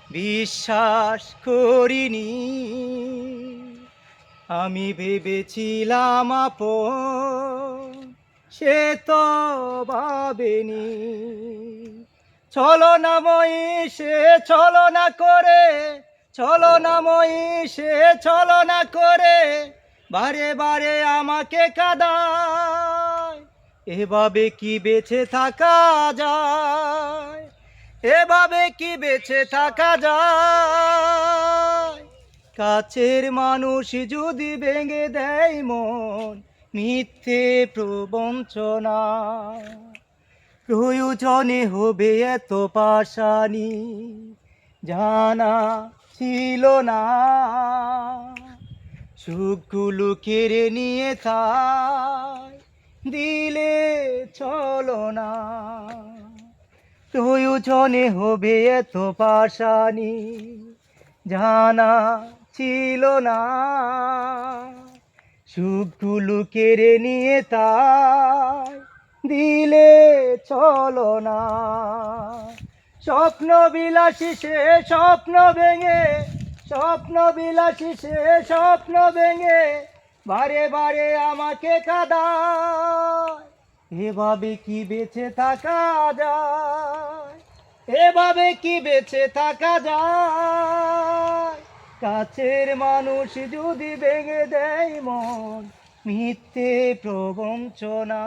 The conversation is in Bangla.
বিশ্বাস করিনি, আমি ভেবেছিলাম আপন, সে তো ভাবেনি। ছলনাময়ী সে ছলনা করে, ছলনাময়ী সে ছলনা করে বারে বারে আমাকে কাঁদায়। এভাবে কি বেঁচে থাকা যায়, এভাবে কি বেঁচে থাকা যায়? কাছের মানুষ যদি ভেঙে দেয় মন, মিথ্যে প্রবঞ্চনা, প্রয়োজনে হবে এত পাশানি, জানা ছিল না। সুখগুলো কেড়ে নিয়ে তাই দিলে চলো না, প্রয়োজনে হবে এত পাশানি, জানা ছিল না। সুখগুলো কেড়ে নিয়ে তাই দিলে চলো না। স্বপ্ন বিলাসী সে স্বপ্ন ভেঙে, স্বপ্ন বিলাসী সে স্বপ্ন ভেঙে বারে বারে আমাকে কাঁদায়। এভাবে কি বেঁচে থাকা যায়, এভাবে কি বেঁচে থাকা যায়? কাছের মানুষ যদি ভেঙে দেয় মন, মিথ্যে প্রবঞ্চনা।